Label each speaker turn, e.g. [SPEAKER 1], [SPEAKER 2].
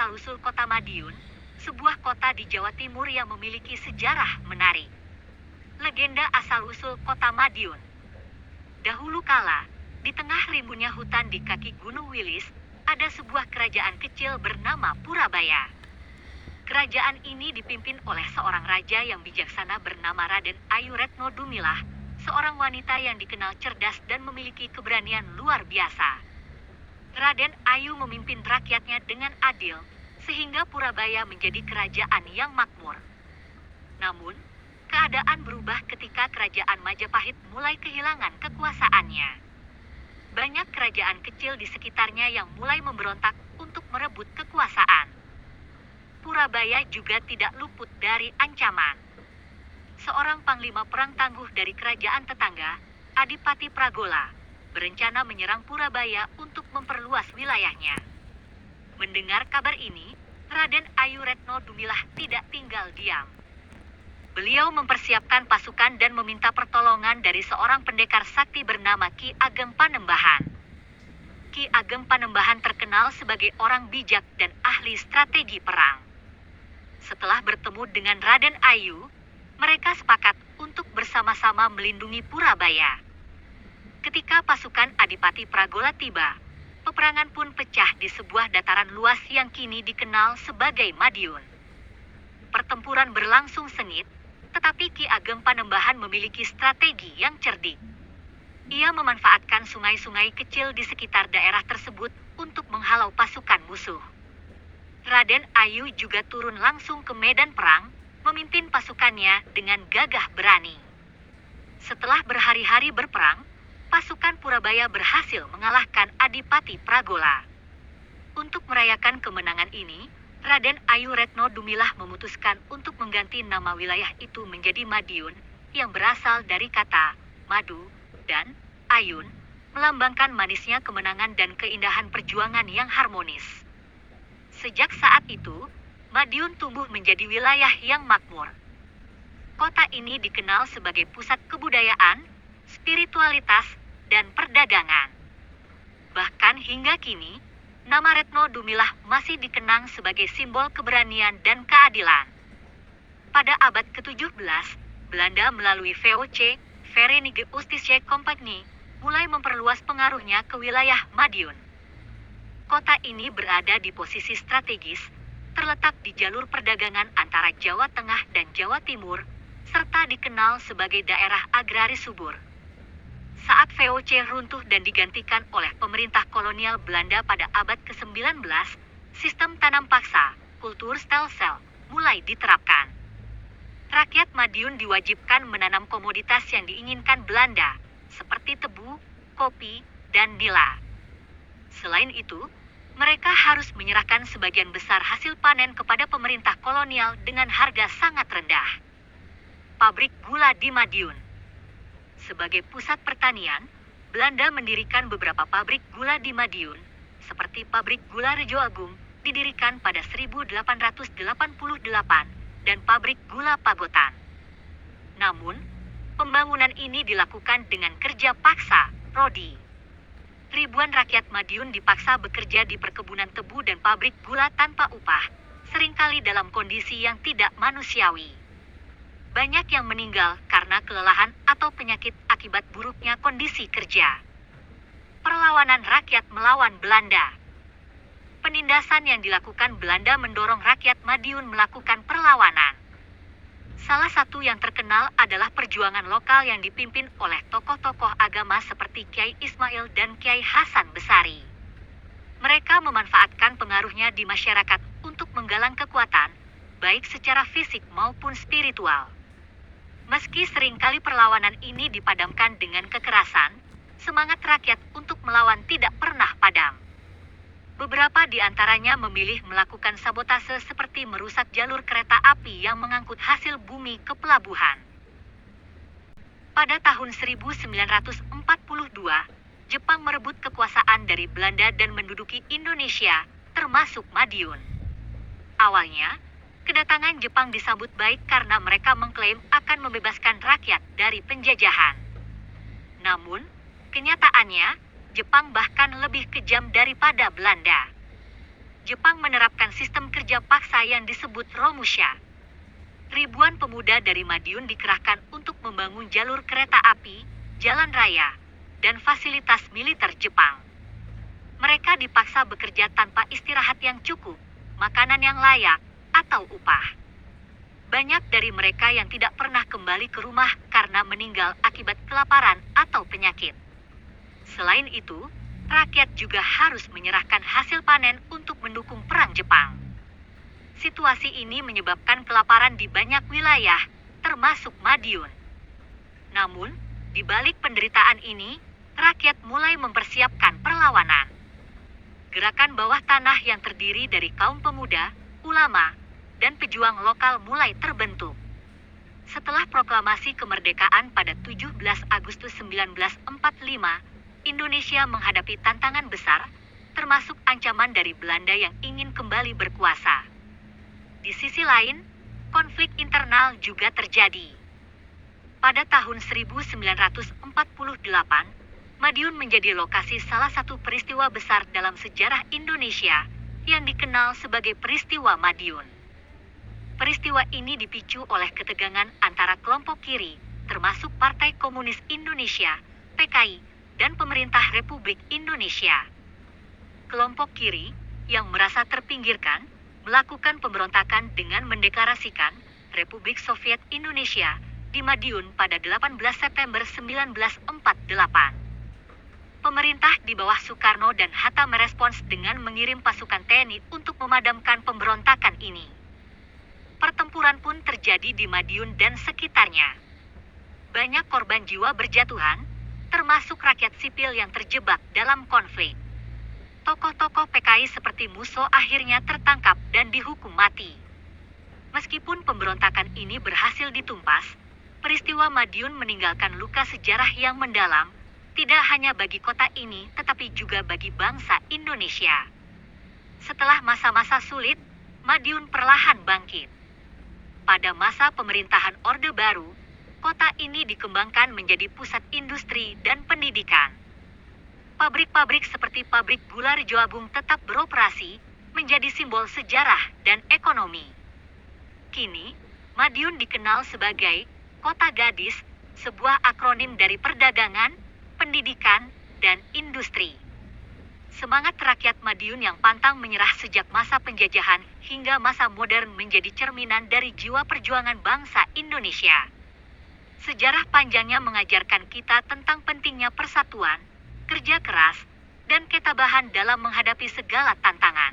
[SPEAKER 1] asal-usul kota Madiun, sebuah kota di Jawa Timur yang memiliki sejarah menarik. Legenda asal-usul kota Madiun. Dahulu kala, di tengah rimbunnya hutan di kaki Gunung Wilis, ada sebuah kerajaan kecil bernama Purabaya. Kerajaan ini dipimpin oleh seorang raja yang bijaksana bernama Raden Ayu Retno Dumilah, seorang wanita yang dikenal cerdas dan memiliki keberanian luar biasa. Raden Ayu memimpin rakyatnya dengan adil, sehingga Purabaya menjadi kerajaan yang makmur. Namun, keadaan berubah ketika kerajaan Majapahit mulai kehilangan kekuasaannya. Banyak kerajaan kecil di sekitarnya yang mulai memberontak untuk merebut kekuasaan. Purabaya juga tidak luput dari ancaman. Seorang panglima perang tangguh dari kerajaan tetangga, Adipati Pragola, berencana menyerang Purabaya untuk memperluas wilayahnya. Mendengar kabar ini, Raden Ayu Retno Dumilah tidak tinggal diam. Beliau mempersiapkan pasukan dan meminta pertolongan dari seorang pendekar sakti bernama Ki Ageng Panembahan. Ki Ageng Panembahan terkenal sebagai orang bijak dan ahli strategi perang. Setelah bertemu dengan Raden Ayu, mereka sepakat untuk bersama-sama melindungi Purabaya. Ketika pasukan Adipati Pragola tiba, peperangan pun pecah di sebuah dataran luas yang kini dikenal sebagai Madiun. Pertempuran berlangsung sengit, tetapi Ki Ageng Panembahan memiliki strategi yang cerdik. Ia memanfaatkan sungai-sungai kecil di sekitar daerah tersebut untuk menghalau pasukan musuh. Raden Ayu juga turun langsung ke medan perang, memimpin pasukannya dengan gagah berani. Setelah berhari-hari berperang, pasukan Purabaya berhasil mengalahkan Adipati Pragola. Untuk merayakan kemenangan ini, Raden Ayu Retno Dumilah memutuskan untuk mengganti nama wilayah itu menjadi Madiun, yang berasal dari kata madu dan ayun, melambangkan manisnya kemenangan dan keindahan perjuangan yang harmonis. Sejak saat itu, Madiun tumbuh menjadi wilayah yang makmur. Kota ini dikenal sebagai pusat kebudayaan, spiritualitas, dan perdagangan. Bahkan hingga kini, nama Retno Dumilah masih dikenang sebagai simbol keberanian dan keadilan. Pada abad ke-17, Belanda melalui VOC, Verenigde Oost-Indische Compagnie, mulai memperluas pengaruhnya ke wilayah Madiun. Kota ini berada di posisi strategis, terletak di jalur perdagangan antara Jawa Tengah dan Jawa Timur, serta dikenal sebagai daerah agraris subur. Saat VOC runtuh dan digantikan oleh pemerintah kolonial Belanda pada abad ke-19, sistem tanam paksa, kultur stelsel, mulai diterapkan. Rakyat Madiun diwajibkan menanam komoditas yang diinginkan Belanda, seperti tebu, kopi, dan nila. Selain itu, mereka harus menyerahkan sebagian besar hasil panen kepada pemerintah kolonial dengan harga sangat rendah. Pabrik gula di Madiun. Sebagai pusat pertanian, Belanda mendirikan beberapa pabrik gula di Madiun, seperti pabrik gula Rejo Agung, didirikan pada 1888, dan pabrik gula Pagotan. Namun, pembangunan ini dilakukan dengan kerja paksa, Rodi. Ribuan rakyat Madiun dipaksa bekerja di perkebunan tebu dan pabrik gula tanpa upah, seringkali dalam kondisi yang tidak manusiawi. Banyak yang meninggal karena kelelahan atau penyakit akibat buruknya kondisi kerja. Perlawanan rakyat melawan Belanda. Penindasan yang dilakukan Belanda mendorong rakyat Madiun melakukan perlawanan. Salah satu yang terkenal adalah perjuangan lokal yang dipimpin oleh tokoh-tokoh agama seperti Kyai Ismail dan Kyai Hasan Besari. Mereka memanfaatkan pengaruhnya di masyarakat untuk menggalang kekuatan, baik secara fisik maupun spiritual. Meski seringkali perlawanan ini dipadamkan dengan kekerasan, semangat rakyat untuk melawan tidak pernah padam. Beberapa di antaranya memilih melakukan sabotase seperti merusak jalur kereta api yang mengangkut hasil bumi ke pelabuhan. Pada tahun 1942, Jepang merebut kekuasaan dari Belanda dan menduduki Indonesia, termasuk Madiun. Awalnya, kedatangan Jepang disambut baik karena mereka mengklaim akan membebaskan rakyat dari penjajahan. Namun, kenyataannya, Jepang bahkan lebih kejam daripada Belanda. Jepang menerapkan sistem kerja paksa yang disebut Romusha. Ribuan pemuda dari Madiun dikerahkan untuk membangun jalur kereta api, jalan raya, dan fasilitas militer Jepang. Mereka dipaksa bekerja tanpa istirahat yang cukup, makanan yang layak, atau upah. Banyak dari mereka yang tidak pernah kembali ke rumah karena meninggal akibat kelaparan atau penyakit. Selain itu, rakyat juga harus menyerahkan hasil panen untuk mendukung perang Jepang. Situasi ini menyebabkan kelaparan di banyak wilayah, termasuk Madiun. Namun, di balik penderitaan ini, rakyat mulai mempersiapkan perlawanan. Gerakan bawah tanah yang terdiri dari kaum pemuda, ulama, dan pejuang lokal mulai terbentuk. Setelah proklamasi kemerdekaan pada 17 Agustus 1945, Indonesia menghadapi tantangan besar, termasuk ancaman dari Belanda yang ingin kembali berkuasa. Di sisi lain, konflik internal juga terjadi. Pada tahun 1948, Madiun menjadi lokasi salah satu peristiwa besar dalam sejarah Indonesia yang dikenal sebagai peristiwa Madiun. Peristiwa ini dipicu oleh ketegangan antara kelompok kiri, termasuk Partai Komunis Indonesia, PKI, dan pemerintah Republik Indonesia. Kelompok kiri, yang merasa terpinggirkan, melakukan pemberontakan dengan mendeklarasikan Republik Soviet Indonesia di Madiun pada 18 September 1948. Pemerintah di bawah Soekarno dan Hatta merespons dengan mengirim pasukan TNI untuk memadamkan pemberontakan ini. Pertempuran pun terjadi di Madiun dan sekitarnya. Banyak korban jiwa berjatuhan, termasuk rakyat sipil yang terjebak dalam konflik. Tokoh-tokoh PKI seperti Musso akhirnya tertangkap dan dihukum mati. Meskipun pemberontakan ini berhasil ditumpas, peristiwa Madiun meninggalkan luka sejarah yang mendalam, tidak hanya bagi kota ini tetapi juga bagi bangsa Indonesia. Setelah masa-masa sulit, Madiun perlahan bangkit. Pada masa pemerintahan Orde Baru, kota ini dikembangkan menjadi pusat industri dan pendidikan. Pabrik-pabrik seperti pabrik gula Rejo Agung tetap beroperasi, menjadi simbol sejarah dan ekonomi. Kini, Madiun dikenal sebagai Kota Gadis, sebuah akronim dari perdagangan, pendidikan, dan industri. Semangat rakyat Madiun yang pantang menyerah sejak masa penjajahan hingga masa modern menjadi cerminan dari jiwa perjuangan bangsa Indonesia. Sejarah panjangnya mengajarkan kita tentang pentingnya persatuan, kerja keras, dan ketabahan dalam menghadapi segala tantangan.